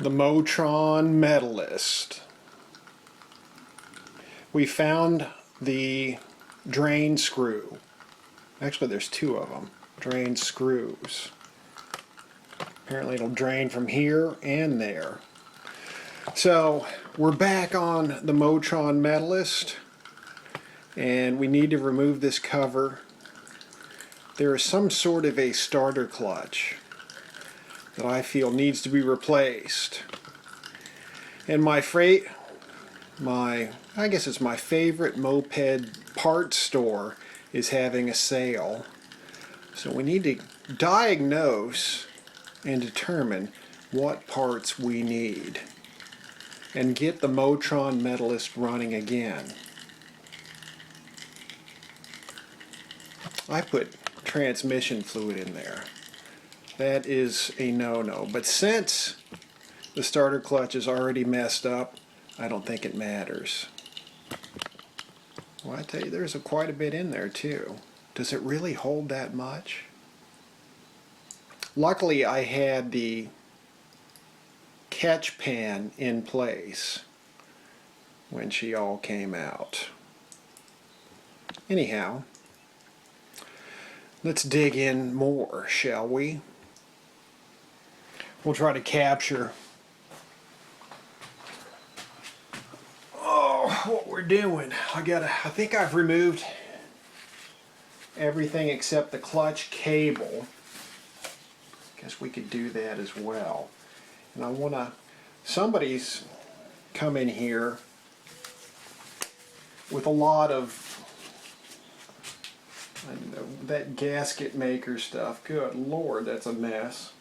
The Motron Medalist. We found the drain screw. Actually, there's two of them. Drain screws. Apparently it'll drain from here and there. So we're back on the Motron Medalist, and we need to remove this cover. There is some sort of a starter clutch that I feel needs to be replaced. And I guess it's my favorite moped parts store is having a sale. So we need to diagnose and determine what parts we need and get the Motron Medalist running again. I put transmission fluid in there. That is a no-no. But since the starter clutch is already messed up, I don't think it matters. Well, I tell you, there's quite a bit in there too. Does it really hold that much? Luckily, I had the catch pan in place when she all came out. Anyhow, let's dig in more, shall we? We'll try to capture what we're doing. I think I've removed everything except the clutch cable. Guess we could do that as well. And somebody's come in here with a lot of that gasket maker stuff. Good Lord, that's a mess.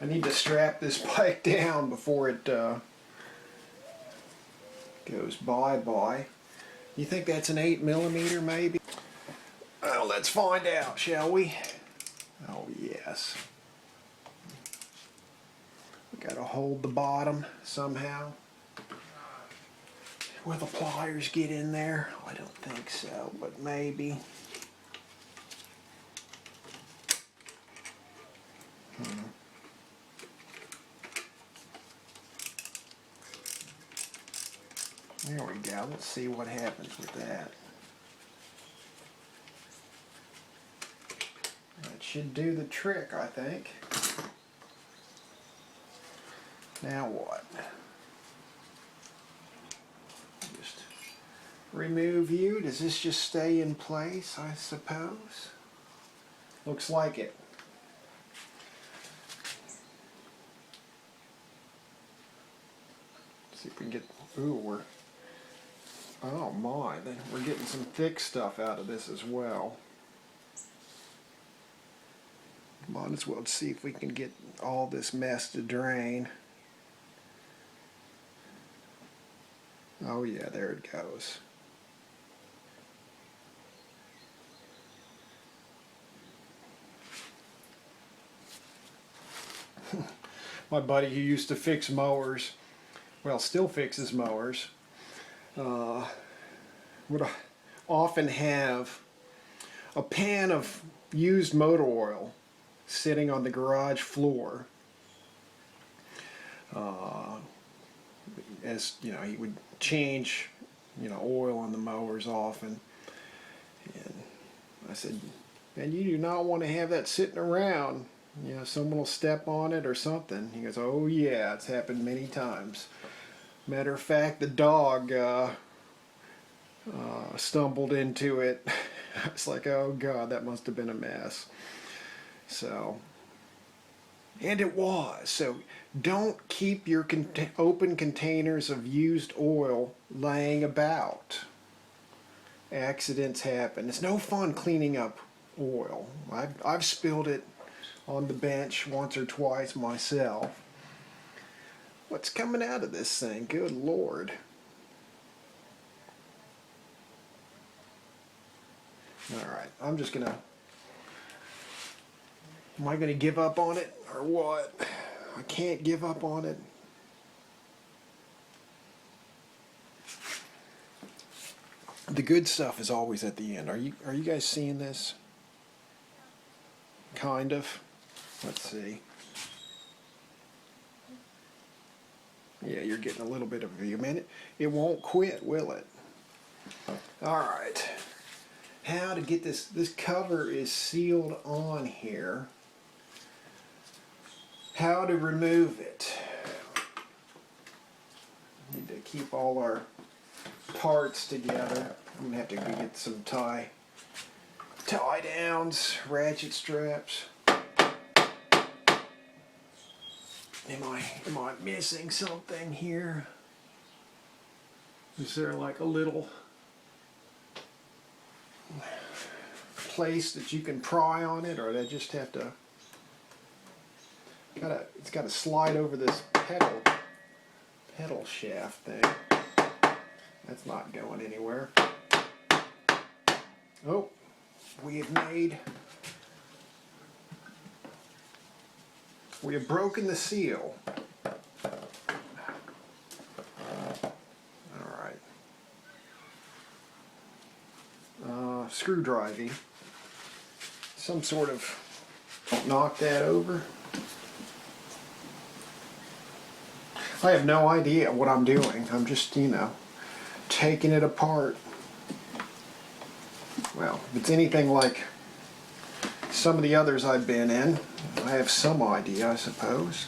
I need to strap this bike down before it goes bye-bye. You think that's an 8mm maybe? Well, let's find out, shall we? Oh yes. We gotta hold the bottom somehow. Will the pliers get in there? I don't think so, but maybe. There we go. Let's see what happens with that. That should do the trick, I think. Now what? Just remove you. Does this just stay in place, I suppose? Looks like it. See if we can get. Ooh, oh my, we're getting some thick stuff out of this as well. Might as well see if we can get all this mess to drain. Oh yeah, there it goes. My buddy who used to fix mowers, well, still fixes mowers, would often have a pan of used motor oil sitting on the garage floor. As you know, he would change, oil on the mowers often. And I said, man, you do not want to have that sitting around. Someone will step on it or something. He goes, oh yeah, it's happened many times. Matter of fact, the dog stumbled into it. I was like, oh God, that must have been a mess. So, and it was. So don't keep your open containers of used oil laying about. Accidents happen. It's no fun cleaning up oil. I've spilled it on the bench once or twice myself. What's coming out of this thing? Good Lord. Alright, I'm just gonna... Am I gonna give up on it or what? I can't give up on it. The good stuff is always at the end. Are you guys seeing this? Kind of. Let's see. Yeah, you're getting a little bit of a view. Man, it won't quit, will it? All right. How to get this? This cover is sealed on here. How to remove it? Need to keep all our parts together. I'm gonna have to go get some tie downs, ratchet straps. Am I missing something here? Is there like a little place that you can pry on it, or do I just have to? It's got to slide over this pedal shaft thing. That's not going anywhere. Oh, we have broken the seal. All right. Screwdriver. Some sort of knock that over. I have no idea what I'm doing. I'm just, taking it apart. Well, if it's anything like some of the others I've been in, I have some idea, I suppose.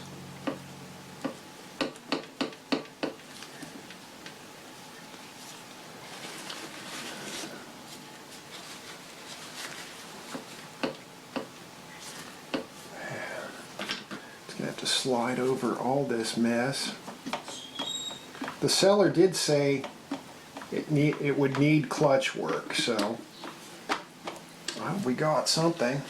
It's going to have to slide over all this mess. The seller did say it would need clutch work, so well, we got something.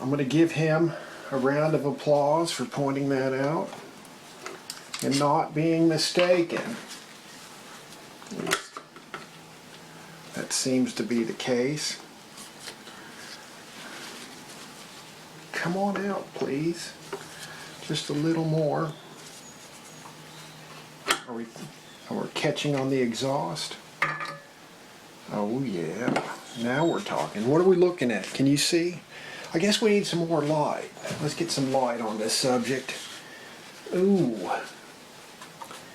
I'm going to give him a round of applause for pointing that out and not being mistaken. At least that seems to be the case. Come on out, please. Just a little more. We're catching on the exhaust. Oh yeah, now we're talking. What are we looking at? Can you see? I guess we need some more light. Let's get some light on this subject. Ooh,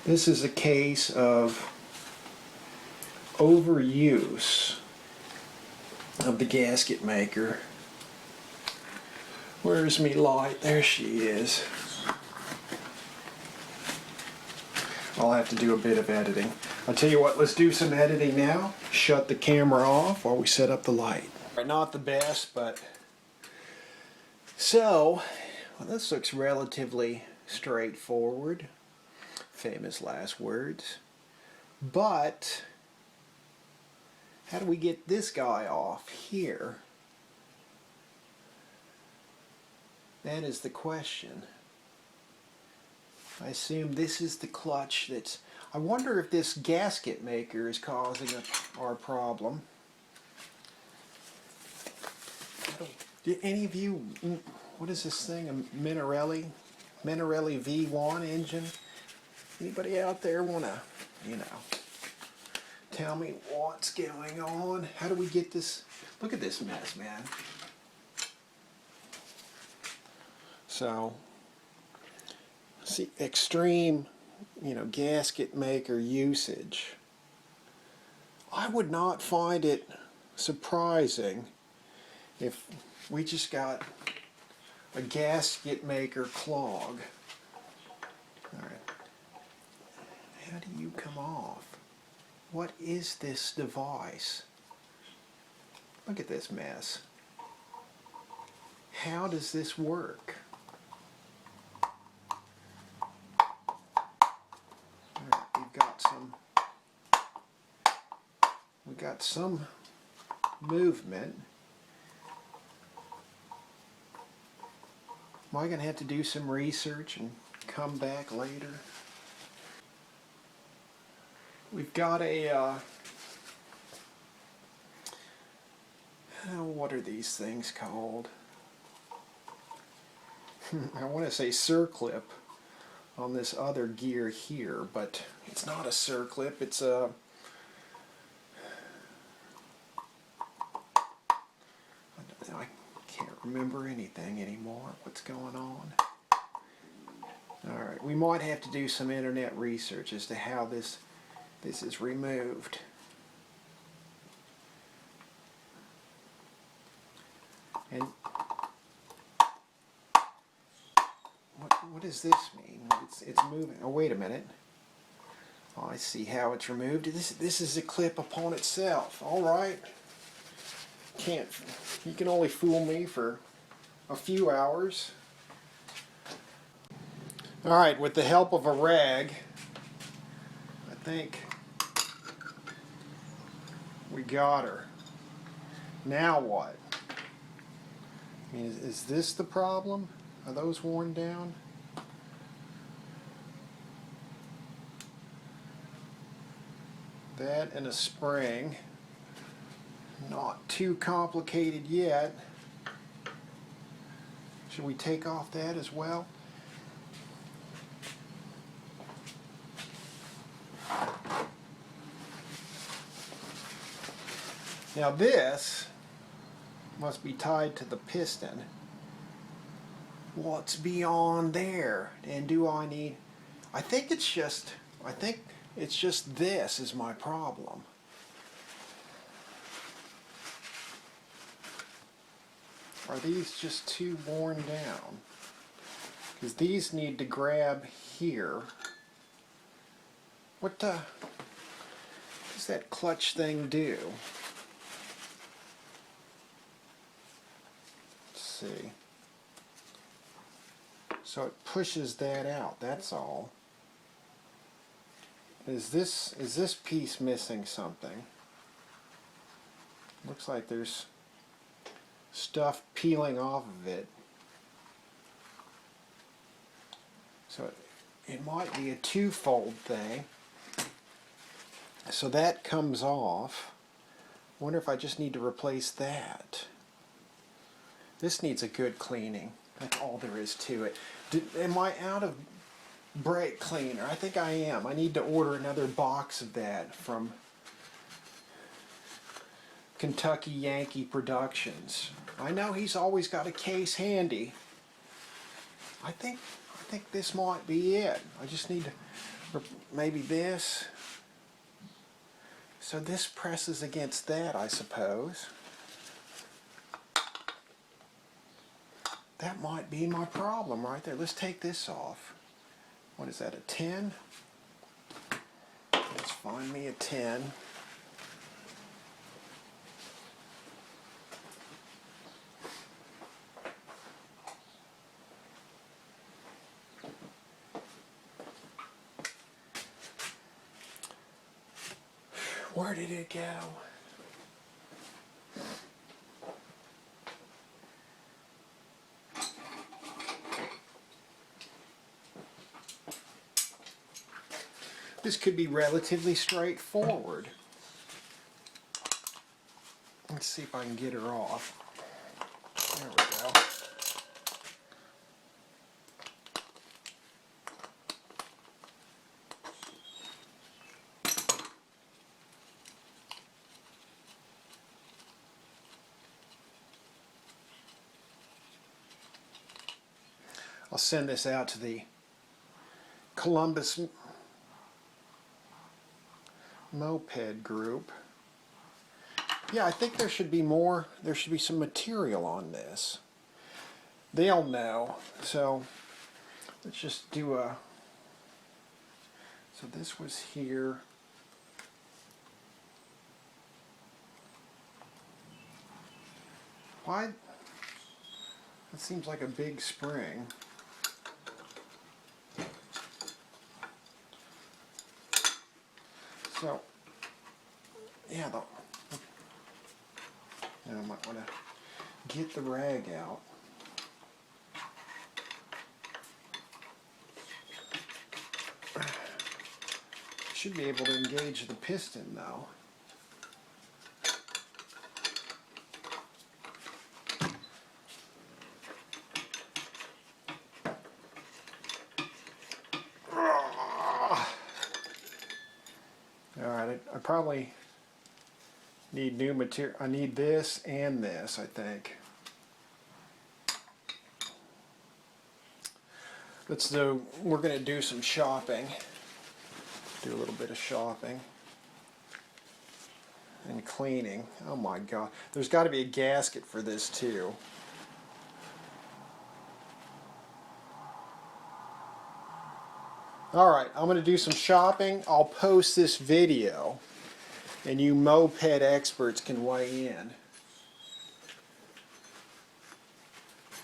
this is a case of overuse of the gasket maker. Where's me light? There she is. I'll have to do a bit of editing. I'll tell you what, let's do some editing now. Shut the camera off while we set up the light. Not the best, but... So, well, this looks relatively straightforward. Famous last words. But, how do we get this guy off here? That is the question. I assume this is the clutch that's... I wonder if this gasket maker is causing our problem. Did any of you... What is this thing? A Minarelli V1 engine? Anybody out there want to, tell me what's going on? How do we get this? Look at this mess, man. So... See, extreme, gasket maker usage. I would not find it surprising if we just got a gasket maker clog. All right. How do you come off? What is this device? Look at this mess. How does this work? We got some movement. Am I going to have to do some research and come back later? We've got a what are these things called? I want to say circlip on this other gear here, but it's not a circlip. It's a remember anything anymore. What's going on? Alright, we might have to do some internet research as to how this is removed. And what does this mean? It's moving. Oh, wait a minute. Oh, I see how it's removed. This is a clip upon itself. Alright. You can only fool me for a few hours. Alright, with the help of a rag, I think we got her. Now what? I mean, is this the problem? Are those worn down? That and a spring. Not too complicated yet. Should we take off that as well? Now this must be tied to the piston. What's beyond there? And do I need... I think it's just this is my problem. Are these just too worn down? Because these need to grab here. What does that clutch thing do? Let's see. So it pushes that out, that's all. Is this piece missing something? Looks like there's stuff peeling off of it. So it might be a two-fold thing. So that comes off. Wonder if I just need to replace that. This needs a good cleaning. That's all there is to it. Am I out of brake cleaner? I think I am. I need to order another box of that from Kentucky Yankee Productions. I know he's always got a case handy. I think this might be it. I just need to, maybe this. So this presses against that, I suppose. That might be my problem right there. Let's take this off. What is that, a 10? Let's find me a 10. Where did it go? This could be relatively straightforward. Let's see if I can get her off. There we go. I'll send this out to the Columbus moped group. Yeah, I think there should be more, there should be some material on this. They'll know. So let's just do a, so this was here. Why? That seems like a big spring. So, yeah, I might want to get the rag out. Should be able to engage the piston though. Alright, I probably need new material. I need this and this, I think. We're going to do some shopping. Do a little bit of shopping. And cleaning. Oh my God. There's got to be a gasket for this too. Alright, I'm going to do some shopping. I'll post this video and you moped experts can weigh in.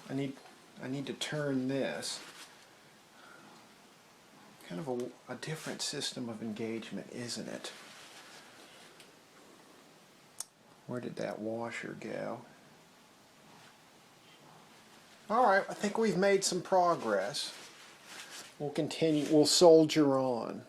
I need to turn this. Kind of a different system of engagement, isn't it? Where did that washer go? Alright, I think we've made some progress. We'll continue, we'll soldier on.